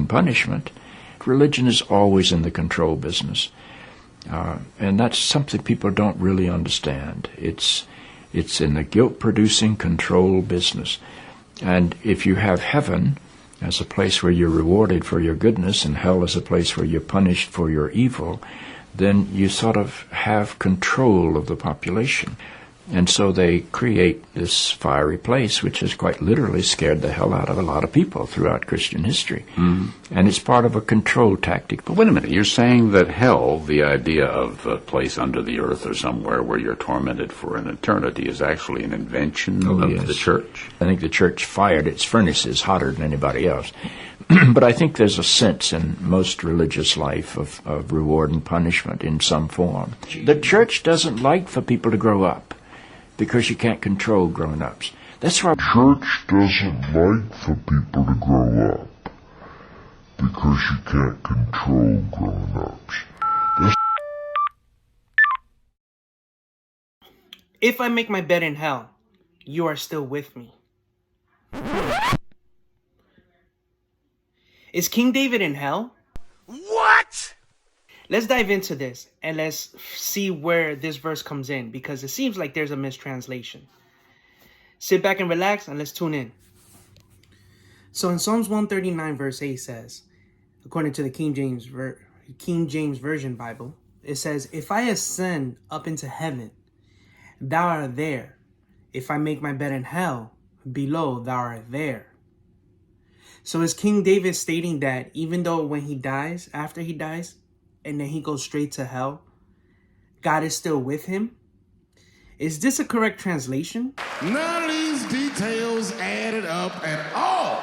and punishment. Religion is always in the control business. And that's something people don't really understand. It's in the guilt-producing control business. And if you have heaven as a place where you're rewarded for your goodness and hell as a place where you're punished for your evil, then you sort of have control of the population. And so they create this fiery place, which has quite literally scared the hell out of a lot of people throughout Christian history. Mm. And it's part of a control tactic. But wait a minute, you're saying that hell, the idea of a place under the earth or somewhere where you're tormented for an eternity, is actually an invention of the church? I think the church fired its furnaces hotter than anybody else. But I think there's a sense in most religious life of reward and punishment in some form. The church doesn't like for people to grow up, because you can't control grown-ups. That's why church doesn't like for people to grow up, because you can't control grown-ups. If I make my bed in hell, you are still with me. Is King David in hell? What? Let's dive into this and let's see where this verse comes in, because it seems like there's a mistranslation. Sit back and relax and let's tune in. So in Psalms 139 verse 8 says, according to the King James Version Bible, it says, "If I ascend up into heaven, thou art there. If I make my bed in hell, below thou art there." So is King David stating that even though when he dies, after he dies, and then he goes straight to hell, God is still with him? Is this a correct translation? None of these details added up at all.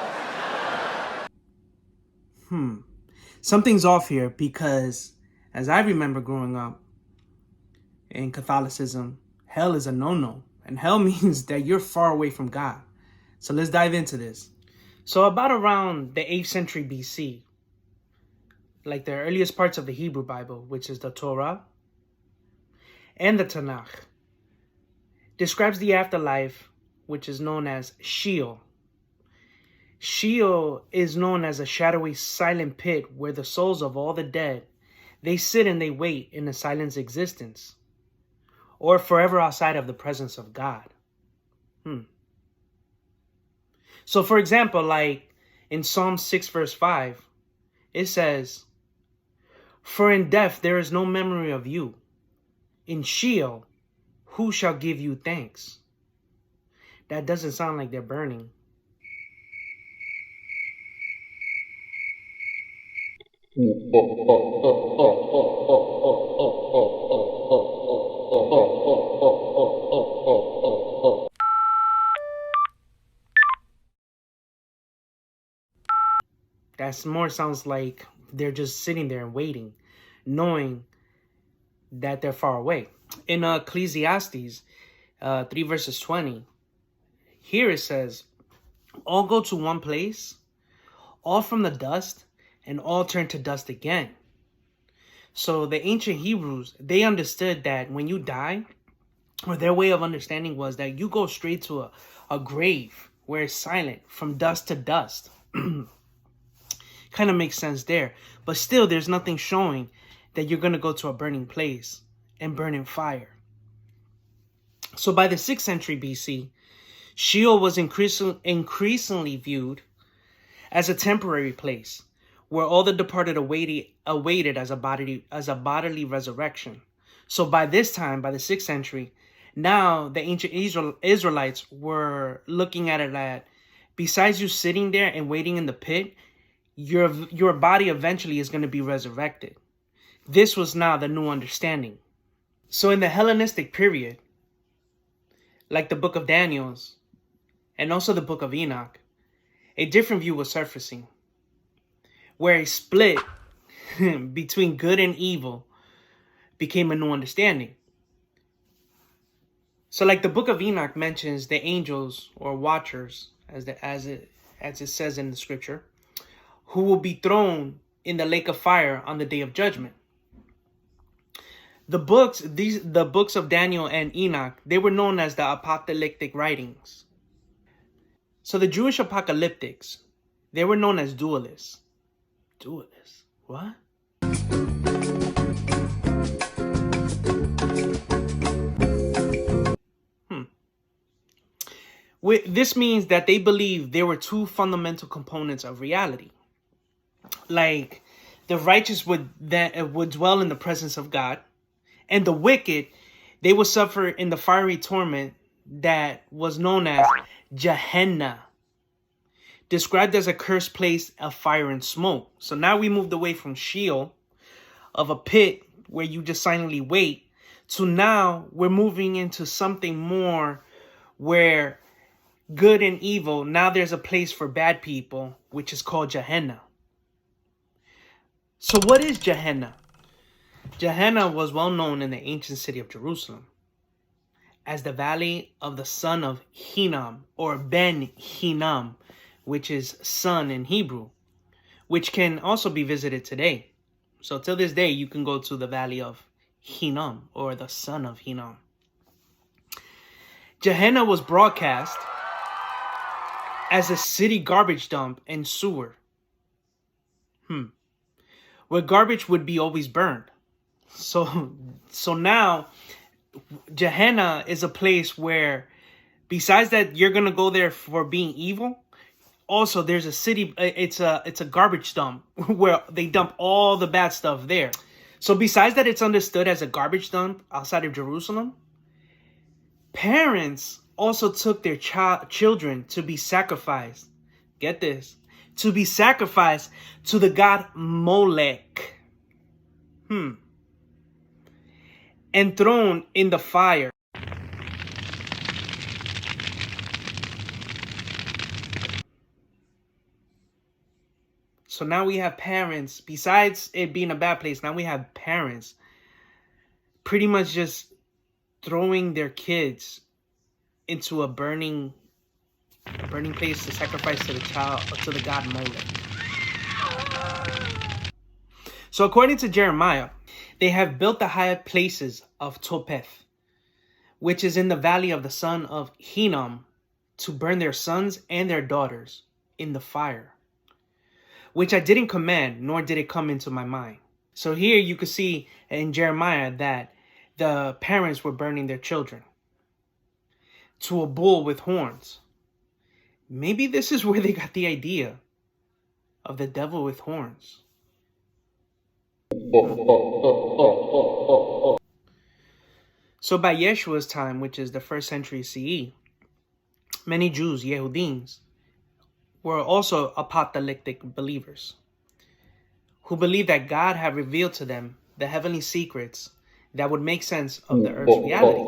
Something's off here, because as I remember growing up in Catholicism, hell is a no-no. And hell means that you're far away from God. So let's dive into this. So about around the 8th century BC, like the earliest parts of the Hebrew Bible, which is the Torah and the Tanakh, describes the afterlife, which is known as Sheol. Sheol is known as a shadowy, silent pit where the souls of all the dead, they sit and they wait in a silent existence, or forever outside of the presence of God. So for example, like in Psalm 6 verse 5, it says, "For in death there is no memory of you. In Sheol, who shall give you thanks?" That doesn't sound like they're burning. That more sounds like they're just sitting there and waiting, knowing that they're far away. In Ecclesiastes 3 verses 20, here it says, "All go to one place, all from the dust, and all turn to dust again." So the ancient Hebrews, they understood that when you die, or their way of understanding was that you go straight to a grave where it's silent, from dust to dust. Kind of makes sense there. But still, there's nothing showing that you're going to go to a burning place and burn in fire. So by the 6th century BC, Sheol was increasingly viewed as a temporary place where all the departed awaited as a bodily resurrection. So by this time, by the 6th century, now the ancient Israelites were looking at it that besides you sitting there and waiting in the pit, your body eventually is going to be resurrected. This was now the new understanding. So in the Hellenistic period, like the book of Daniel and also the book of Enoch, a different view was surfacing, where a split between good and evil became a new understanding. So like the book of Enoch mentions the angels or watchers, as it says in the scripture, who will be thrown in the lake of fire on the day of judgment. The books of Daniel and Enoch, they were known as the apocalyptic writings. So the Jewish apocalyptics, they were known as dualists. do this. What? This means that they believe there were two fundamental components of reality. Like, the righteous would dwell in the presence of God, and the wicked, they would suffer in the fiery torment that was known as Gehenna, described as a cursed place of fire and smoke. So now we moved away from Sheol, of a pit where you just silently wait, to now we're moving into something more where good and evil, now there's a place for bad people, which is called Gehenna. So what is Gehenna? Gehenna was well known in the ancient city of Jerusalem as the valley of the son of Hinnom, or Ben Hinnom, which is son in Hebrew, which can also be visited today. So till this day, you can go to the valley of Hinnom, or the son of Hinnom. Gehenna was broadcast as a city garbage dump and sewer, where garbage would be always burned. So now Gehenna is a place where, besides that you're gonna go there for being evil, also there's a city. It's a garbage dump where they dump all the bad stuff there. So besides that, it's understood as a garbage dump outside of Jerusalem. Parents also took their children to be sacrificed. Get this. To be sacrificed to the god Molech. And thrown in the fire. So now we have parents, besides it being a bad place, now we have parents pretty much just throwing their kids into a burning place to sacrifice to the god Molech. So according to Jeremiah, they have built the high places of Topheth, which is in the valley of the son of Hinnom, to burn their sons and their daughters in the fire, which I didn't command, nor did it come into my mind. So here you can see in Jeremiah that the parents were burning their children to a bull with horns. Maybe this is where they got the idea of the devil with horns. So by Yeshua's time, which is the 1st century CE, many Jews, Yehudims, were also apocalyptic believers who believed that God had revealed to them the heavenly secrets that would make sense of the earth's reality.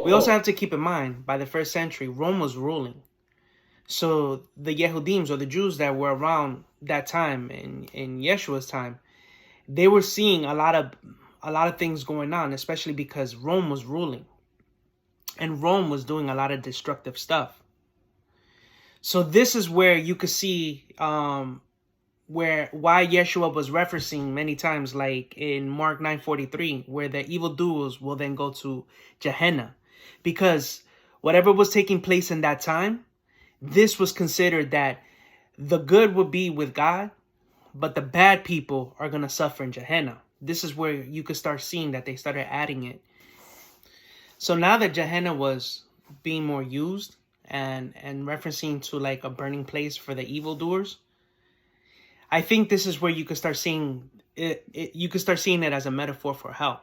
We also have to keep in mind, by the 1st century, Rome was ruling. So the Yehudims, or the Jews that were around that time, in Yeshua's time, they were seeing a lot of things going on, especially because Rome was ruling. And Rome was doing a lot of destructive stuff. So this is where you could see why Yeshua was referencing many times, like in Mark 9:43, where the evildoers will then go to Gehenna. Because whatever was taking place in that time, this was considered that the good would be with God, but the bad people are going to suffer in Gehenna. This is where you could start seeing that they started adding it. So now that Gehenna was being more used and referencing to like a burning place for the evildoers, I think this is where you could start seeing it. You could start seeing it as a metaphor for hell.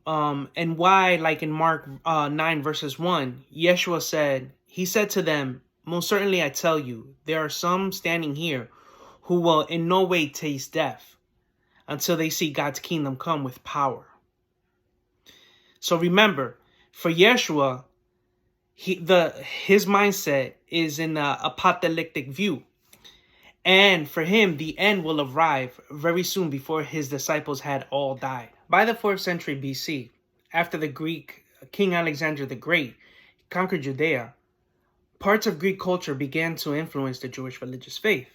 And why, like in Mark 9 verses 1, Yeshua said, he said to them, "Most certainly I tell you, there are some standing here who will in no way taste death until they see God's kingdom come with power." So remember, for Yeshua, his mindset is in the apocalyptic view. And for him, the end will arrive very soon before his disciples had all died. By the 4th century BC, after the Greek King Alexander the Great conquered Judea, parts of Greek culture began to influence the Jewish religious faith.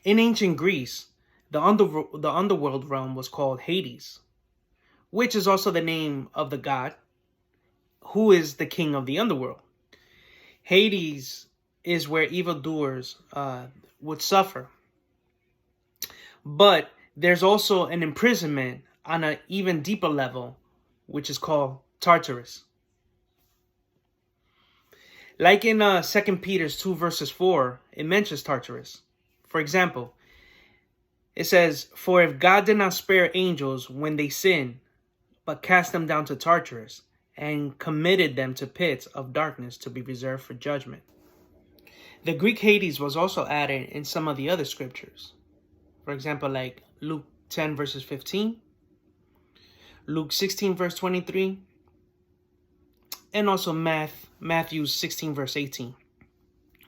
In ancient Greece, the underworld realm was called Hades, which is also the name of the god who is the king of the underworld. Hades is where evildoers would suffer. But there's also an imprisonment on an even deeper level, which is called Tartarus. Like in 2 Peter 2 verses 4, it mentions Tartarus. For example, it says, "For if God did not spare angels when they sinned, but cast them down to Tartarus, and committed them to pits of darkness to be reserved for judgment." The Greek Hades was also added in some of the other scriptures. For example, like Luke 10 verses 15, Luke 16 verse 23, and also Matthew 16 verse 18.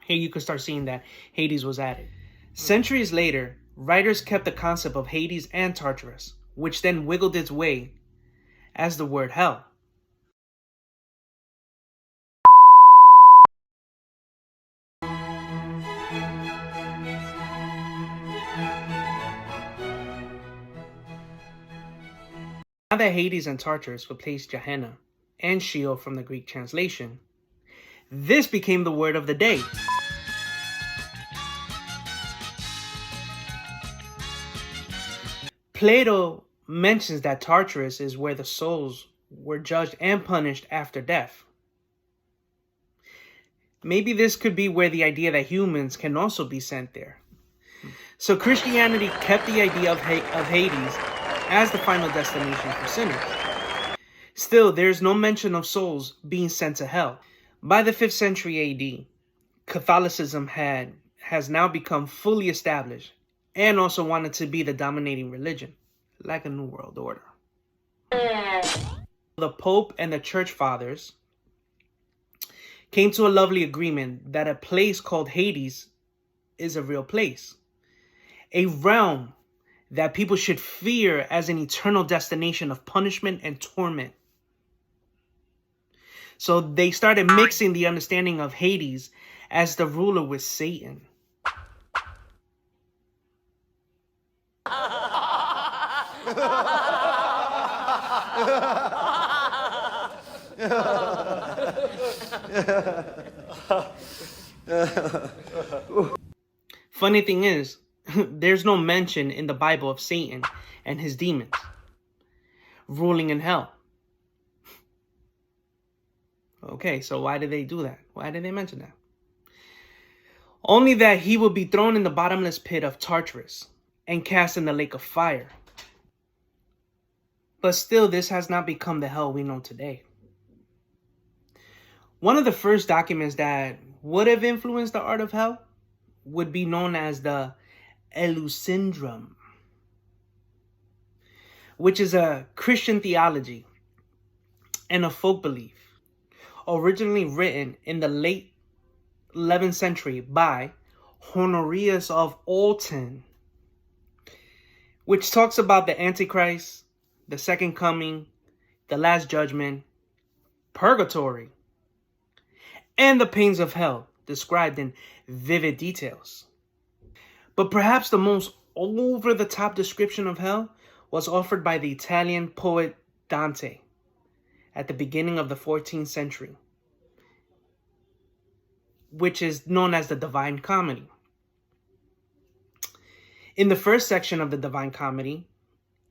Here you can start seeing that Hades was added. Centuries later, writers kept the concept of Hades and Tartarus, which then wiggled its way as the word hell. Now that Hades and Tartarus replaced Gehenna and Sheol from the Greek translation, this became the word of the day. Plato mentions that Tartarus is where the souls were judged and punished after death. Maybe this could be where the idea that humans can also be sent there. So Christianity kept the idea of Hades as the final destination for sinners. Still, there's no mention of souls being sent to hell. By the 5th century AD, Catholicism has now become fully established and also wanted to be the dominating religion, like a new world order. The Pope and the Church Fathers came to a lovely agreement that a place called Hades is a real place, a realm that people should fear as an eternal destination of punishment and torment. So they started mixing the understanding of Hades as the ruler with Satan. Funny thing is, there's no mention in the Bible of Satan and his demons ruling in hell. Okay, so why did they do that? Why did they mention that? Only that he will be thrown in the bottomless pit of Tartarus and cast in the lake of fire. But still, this has not become the hell we know today. One of the first documents that would have influenced the art of hell would be known as the Eleusinium, which is a Christian theology and a folk belief, originally written in the late 11th century by Honorius of Alton, which talks about the Antichrist, the second coming, the last judgment, purgatory, and the pains of hell, described in vivid details. But perhaps the most over-the-top description of hell was offered by the Italian poet Dante at the beginning of the 14th century, which is known as the Divine Comedy. In the first section of the Divine Comedy,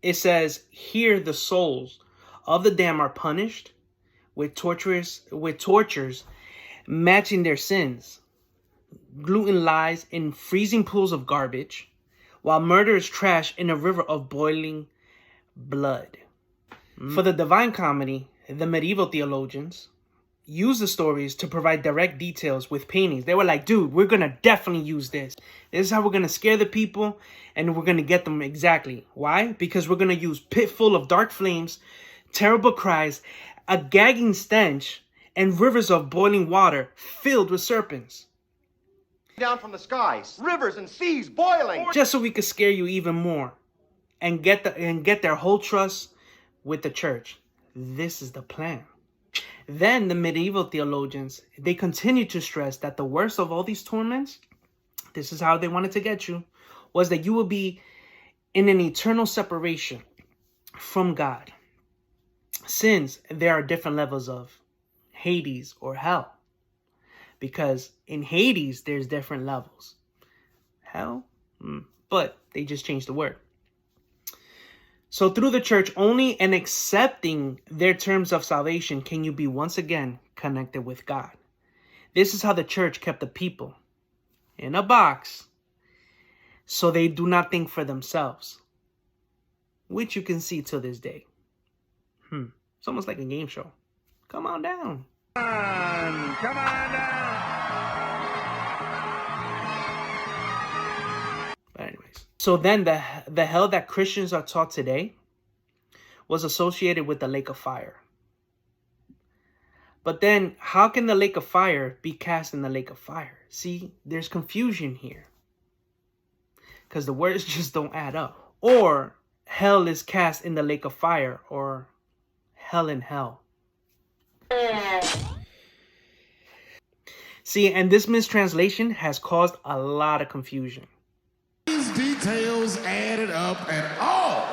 it says, "Here the souls of the damned are punished with tortures matching their sins. Gluten lies in freezing pools of garbage, while murder is trashed in a river of boiling blood." For the Divine Comedy, the medieval theologians used the stories to provide direct details with paintings. They were like, dude, we're going to definitely use this. This is how we're going to scare the people, and we're going to get them exactly. Why? Because we're going to use pit full of dark flames, terrible cries, a gagging stench, and rivers of boiling water filled with serpents. Down from the skies, rivers and seas boiling. Just so we could scare you even more and get their whole trust with the church. This is the plan. Then the medieval theologians, they continued to stress that the worst of all these torments, this is how they wanted to get you, was that you will be in an eternal separation from God, since there are different levels of Hades or hell. because in Hades, there's different levels. Hell? But they just changed the word. So through the church, only in accepting their terms of salvation can you be once again connected with God. This is how the church kept the people in a box so they do not think for themselves, which you can see to this day. It's almost like a game show. Come on down. Come on down. But anyways, so then the hell that Christians are taught today was associated with the lake of fire. But then how can the lake of fire be cast in the lake of fire? See, there's confusion here, because the words just don't add up. Or hell is cast in the lake of fire, or hell in hell. See, and this mistranslation has caused a lot of confusion. These details added up and all.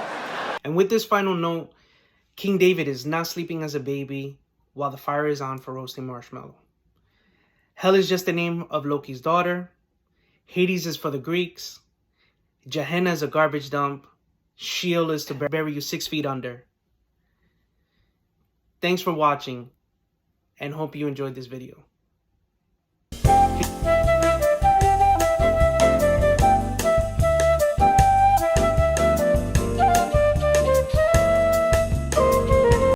And with this final note, King David is not sleeping as a baby while the fire is on for roasting marshmallow. Hell is just the name of Loki's daughter. Hades is for the Greeks. Gehenna is a garbage dump. Sheol is to bury you 6 feet under. Thanks for watching, and hope you enjoyed this video.